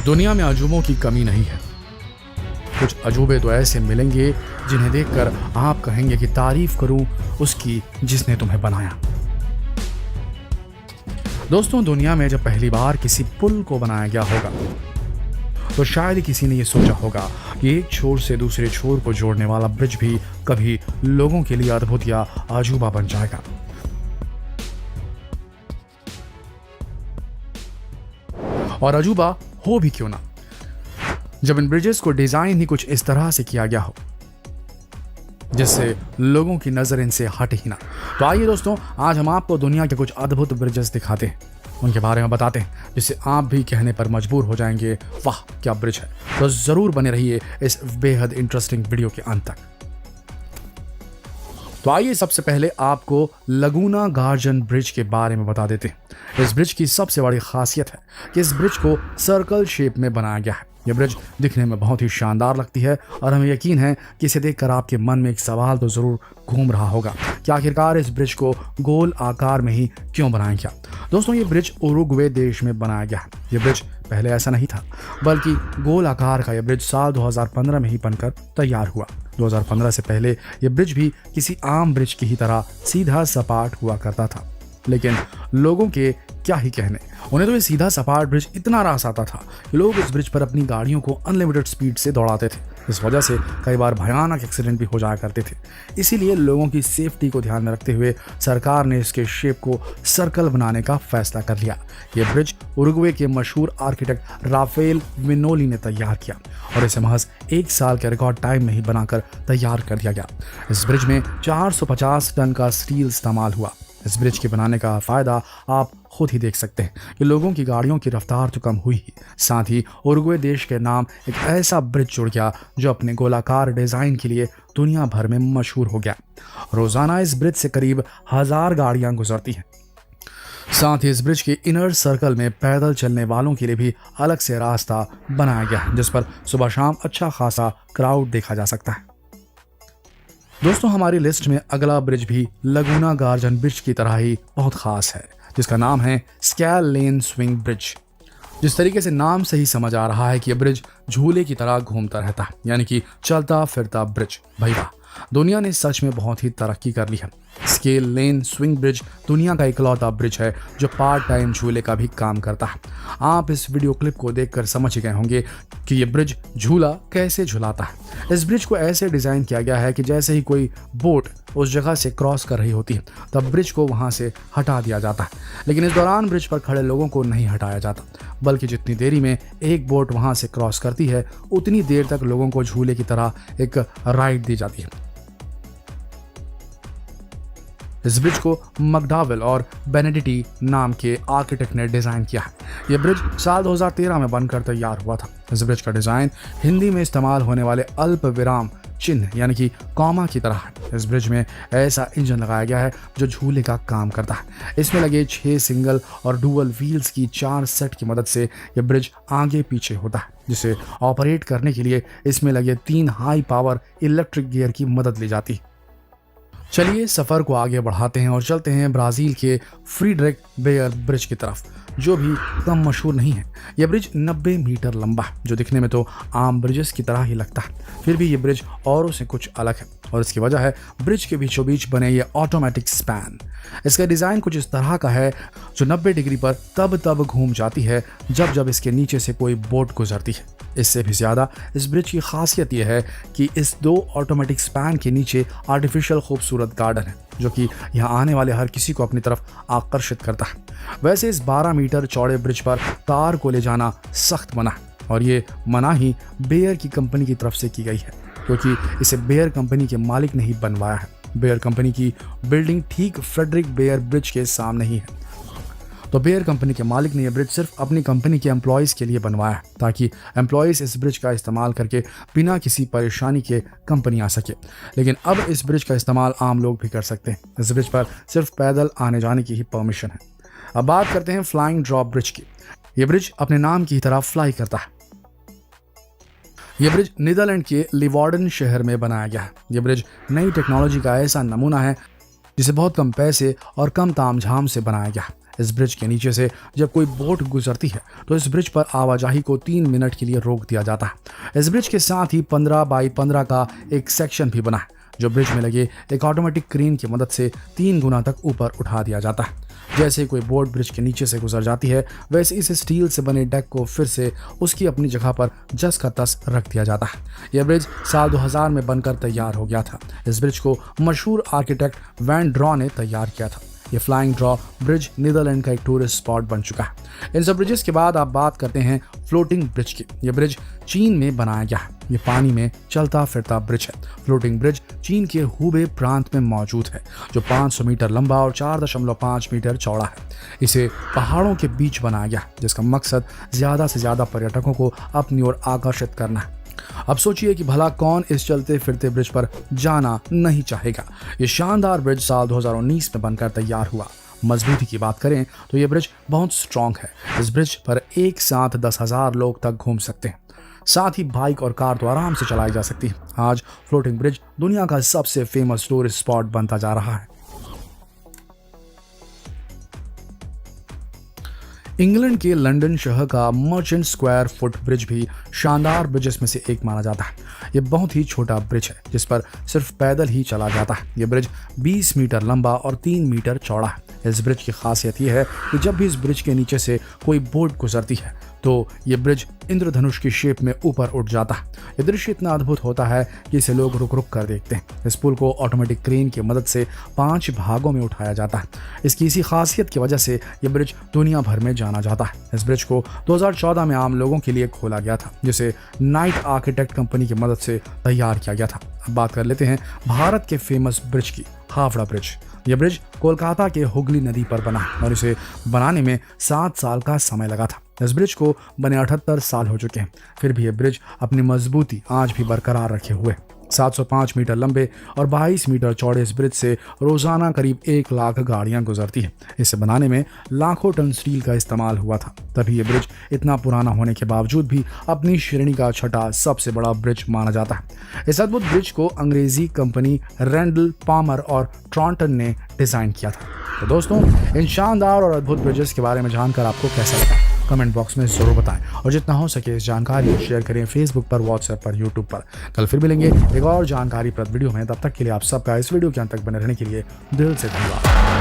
दुनिया में अजूबों की कमी नहीं है। कुछ अजूबे तो ऐसे मिलेंगे जिन्हें देखकर आप कहेंगे कि तारीफ करूं उसकी जिसने तुम्हें बनाया। दोस्तों, दुनिया में जब पहली बार किसी पुल को बनाया गया होगा तो शायद किसी ने यह सोचा होगा कि एक छोर से दूसरे छोर को जोड़ने वाला ब्रिज भी कभी लोगों के लिए अद्भुत या अजूबा बन जाएगा। और अजूबा हो भी क्यों ना, जब इन ब्रिजेस को डिजाइन ही कुछ इस तरह से किया गया हो जिससे लोगों की नजर इनसे हट ही ना। तो आइए दोस्तों, आज हम आपको दुनिया के कुछ अद्भुत ब्रिजेस दिखाते हैं, उनके बारे में बताते हैं, जिससे आप भी कहने पर मजबूर हो जाएंगे, वाह क्या ब्रिज है। तो जरूर बने रहिए इस बेहद इंटरेस्टिंग वीडियो के अंत तक। तो आइए सबसे पहले आपको लगूना गार्जन ब्रिज के बारे में बता देते हैं। इस ब्रिज की सबसे बड़ी खासियत है कि इस ब्रिज को सर्कल शेप में बनाया गया है। यह ब्रिज दिखने में बहुत ही शानदार लगती है और हमें यकीन है कि इसे देखकर आपके मन में एक सवाल तो जरूर घूम रहा होगा कि आखिरकार इस ब्रिज को गोल आकार में ही क्यों बनाया गया। दोस्तों, ये ब्रिज उरुग्वे देश में बनाया गया है। यह ब्रिज पहले ऐसा नहीं था, बल्कि गोल आकार का यह ब्रिज साल 2015 में ही बनकर तैयार हुआ। 2015 से पहले यह ब्रिज भी किसी आम ब्रिज की ही तरह सीधा सपाट हुआ करता था, लेकिन लोगों के क्या ही कहने, उन्हें तो ये सीधा सपाट ब्रिज इतना रास आता था कि लोग इस ब्रिज पर अपनी गाड़ियों को अनलिमिटेड स्पीड से दौड़ाते थे। इस वजह से कई बार भयानक एक्सीडेंट भी हो जाया करते थे। इसीलिए लोगों की सेफ्टी को ध्यान में रखते हुए सरकार ने इसके शेप को सर्कल बनाने का फैसला कर लिया। यह ब्रिज उरुग्वे के मशहूर आर्किटेक्ट राफेल विनोली ने तैयार किया और इसे महज 1 साल के रिकॉर्ड टाइम में ही बनाकर तैयार कर दिया गया। इस ब्रिज में 450 टन का स्टील इस्तेमाल हुआ। इस ब्रिज के बनाने का फायदा आप खुद ही देख सकते हैं कि लोगों की गाड़ियों की रफ्तार तो कम हुई ही, साथ ही उरुग्वे देश के नाम एक ऐसा ब्रिज जुड़ गया जो अपने गोलाकार डिजाइन के लिए दुनिया भर में मशहूर हो गया। रोजाना इस ब्रिज से करीब 1000 गाड़ियां गुजरती हैं। साथ ही इस ब्रिज के इनर सर्कल में पैदल चलने वालों के लिए भी अलग से रास्ता बनाया गया है, जिस पर सुबह शाम अच्छा खासा क्राउड देखा जा सकता है। दोस्तों, हमारी लिस्ट में अगला ब्रिज भी लगूना गार्जन ब्रिज की तरह ही बहुत खास है, जिसका नाम है स्कैल लेन स्विंग ब्रिज। जिस तरीके से नाम से ही समझ आ रहा है कि यह ब्रिज झूले की तरह घूमता रहता है, यानी कि चलता फिरता ब्रिज। भाई वाह, दुनिया ने सच में बहुत ही तरक्की कर ली है। स्केल लेन स्विंग ब्रिज दुनिया का इकलौता ब्रिज है जो पार्ट टाइम झूले का भी काम करता है। आप इस वीडियो क्लिप को देखकर समझ गए होंगे कि यह ब्रिज झूला कैसे झुलाता है। इस ब्रिज को ऐसे डिजाइन किया गया है कि जैसे ही कोई बोट उस जगह से क्रॉस कर रही होती है तब ब्रिज को वहां से हटा दिया जाता है, लेकिन इस दौरान ब्रिज पर खड़े लोगों को नहीं हटाया जाता, बल्कि जितनी देरी में एक बोट वहां से क्रॉस करती है उतनी देर तक लोगों को झूले की तरह एक राइड दी जाती है। इस ब्रिज को मकडॉवेल और बेनेडिटी नाम के आर्किटेक्ट ने डिजाइन किया है। यह ब्रिज साल 2013 में बनकर तैयार हुआ था। इस ब्रिज का डिजाइन हिंदी में इस्तेमाल होने वाले अल्प विराम चिन्ह यानी कि कॉमा की तरह है। इस ब्रिज में ऐसा इंजन लगाया गया है जो झूले का काम करता है। इसमें लगे 6 सिंगल और डुअल व्हील्स की 4 सेट की मदद से यह ब्रिज आगे पीछे होता है, जिसे ऑपरेट करने के लिए इसमें लगे 3 हाई पावर इलेक्ट्रिक गियर की मदद ली जाती है। चलिए सफर को आगे बढ़ाते हैं और चलते हैं ब्राजील के फ्रीडरिक बेयर ब्रिज की तरफ, जो भी कम मशहूर नहीं है। यह ब्रिज 90 मीटर लंबा है, जो दिखने में तो आम ब्रिजेस की तरह ही लगता है। फिर भी यह ब्रिज औरों से कुछ अलग है और इसकी वजह है ब्रिज के बीचों बीच बने ये ऑटोमेटिक स्पैन। इसका डिजाइन कुछ इस तरह का है जो 90 डिग्री पर तब घूम जाती है जब इसके नीचे से कोई बोट गुजरती है। इससे भी ज्यादा इस ब्रिज की खासियत यह है कि इस 2 ऑटोमेटिक स्पैन के नीचे आर्टिफिशियल खूबसूरत गार्डन है, जो कि यहाँ आने वाले हर किसी को अपनी तरफ आकर्षित करता है। वैसे इस 12 मीटर चौड़े ब्रिज पर कार को ले जाना सख्त मना है और ये मना ही बेयर की कंपनी की तरफ से की गई है, क्योंकि इसे बेयर कंपनी के मालिक ने ही बनवाया है। बेयर कंपनी की बिल्डिंग ठीक फ्रेडरिक बेयर ब्रिज के सामने ही है। तो बेयर कंपनी के मालिक ने यह ब्रिज सिर्फ अपनी कंपनी के एम्प्लॉयज़ के लिए बनवाया है, ताकि एम्प्लॉयज़ इस ब्रिज का इस्तेमाल करके बिना किसी परेशानी के कंपनी आ सके। लेकिन अब इस ब्रिज का इस्तेमाल आम लोग भी कर सकते हैं। इस ब्रिज पर सिर्फ पैदल आने जाने की ही परमिशन है। अब बात करते हैं फ्लाइंग ड्रॉप ब्रिज की। यह ब्रिज अपने नाम की तरह फ्लाई करता है। यह ब्रिज नीदरलैंड के लिवॉर्डन शहर में बनाया गया है। यह ब्रिज नई टेक्नोलॉजी का ऐसा नमूना है जिसे बहुत कम पैसे और कम तामझाम से बनाया गया। इस ब्रिज के नीचे से जब कोई बोट गुजरती है तो इस ब्रिज पर आवाजाही को 3 मिनट के लिए रोक दिया जाता है। इस ब्रिज के साथ ही 15 बाई 15 का एक सेक्शन भी बना है जो ब्रिज में लगे एक ऑटोमेटिक क्रेन की मदद से 3 गुना तक ऊपर उठा दिया जाता है। जैसे कोई बोट ब्रिज के नीचे से गुजर जाती है वैसे इस स्टील से बने डेक को फिर से उसकी अपनी जगह पर जस का तस रख दिया जाता है। यह ब्रिज साल 2000 में बनकर तैयार हो गया था। इस ब्रिज को मशहूर आर्किटेक्ट वैन ड्रॉ ने तैयार किया था। ये फ्लाइंग ड्रॉ ब्रिज नीदरलैंड का एक टूरिस्ट स्पॉट बन चुका है। इन सब ब्रिजेस के बाद आप बात करते हैं फ्लोटिंग ब्रिज की। यह ब्रिज चीन में बनाया गया है। ये पानी में चलता फिरता ब्रिज है। फ्लोटिंग ब्रिज चीन के हुबे प्रांत में मौजूद है जो 500 मीटर लंबा और 4.5 मीटर चौड़ा है। इसे पहाड़ों के बीच बनाया गया जिसका मकसद ज्यादा से ज्यादा पर्यटकों को अपनी ओर आकर्षित करना है। अब सोचिए कि भला कौन इस चलते फिरते ब्रिज पर जाना नहीं चाहेगा। ये शानदार ब्रिज साल 2019 में बनकर तैयार हुआ। मजबूती की बात करें तो ये ब्रिज बहुत स्ट्रॉन्ग है। इस ब्रिज पर एक साथ 10,000 लोग तक घूम सकते हैं। साथ ही बाइक और कार तो आराम से चलाई जा सकती है। आज फ्लोटिंग ब्रिज दुनिया का सबसे फेमस टूरिस्ट स्पॉट बनता जा रहा है। इंग्लैंड के लंदन शहर का मर्चेंट स्क्वायर फुट ब्रिज भी शानदार ब्रिजेस में से एक माना जाता है। यह बहुत ही छोटा ब्रिज है जिस पर सिर्फ पैदल ही चला जाता है। यह ब्रिज 20 मीटर लंबा और 3 मीटर चौड़ा है। इस ब्रिज की खासियत यह है कि जब भी इस ब्रिज के नीचे से कोई बोट गुजरती है तो ये ब्रिज इंद्रधनुष की शेप में ऊपर उठ जाता है। ये दृश्य इतना अद्भुत होता है कि इसे लोग रुक रुक कर देखते हैं। इस पुल को ऑटोमेटिक क्रेन की मदद से 5 भागों में उठाया जाता है। इसकी इसी खासियत की वजह से ये ब्रिज दुनिया भर में जाना जाता है। इस ब्रिज को 2014 में आम लोगों के लिए खोला गया था जिसे नाइट आर्किटेक्ट कंपनी की मदद से तैयार किया गया था। अब बात कर लेते हैं भारत के फेमस ब्रिज की, हावड़ा ब्रिज। यह ब्रिज कोलकाता के हुगली नदी पर बना और इसे बनाने में 7 साल का समय लगा था। इस ब्रिज को बने 78 साल हो चुके हैं, फिर भी यह ब्रिज अपनी मजबूती आज भी बरकरार रखे हुए। 705 मीटर लंबे और 22 मीटर चौड़े इस ब्रिज से रोजाना करीब 1 लाख गाड़ियां गुजरती हैं। इसे बनाने में लाखों टन स्टील का इस्तेमाल हुआ था। तभी यह ब्रिज इतना पुराना होने के बावजूद भी अपनी श्रेणी का छठा सबसे बड़ा ब्रिज माना जाता है। इस अद्भुत ब्रिज को अंग्रेजी कंपनी रेंडल पामर और ट्रॉन्टन ने डिजाइन किया था। तो दोस्तों, इन शानदार और अद्भुत ब्रिजेस के बारे में जानकर आपको कैसा लगा कमेंट बॉक्स में जरूर बताएं और जितना हो सके इस जानकारी को शेयर करें फेसबुक पर, व्हाट्सएप पर, यूट्यूब पर। कल फिर मिलेंगे एक और जानकारीप्रद वीडियो में। तब तक के लिए आप सबका इस वीडियो के अंत तक बने रहने के लिए दिल से धन्यवाद।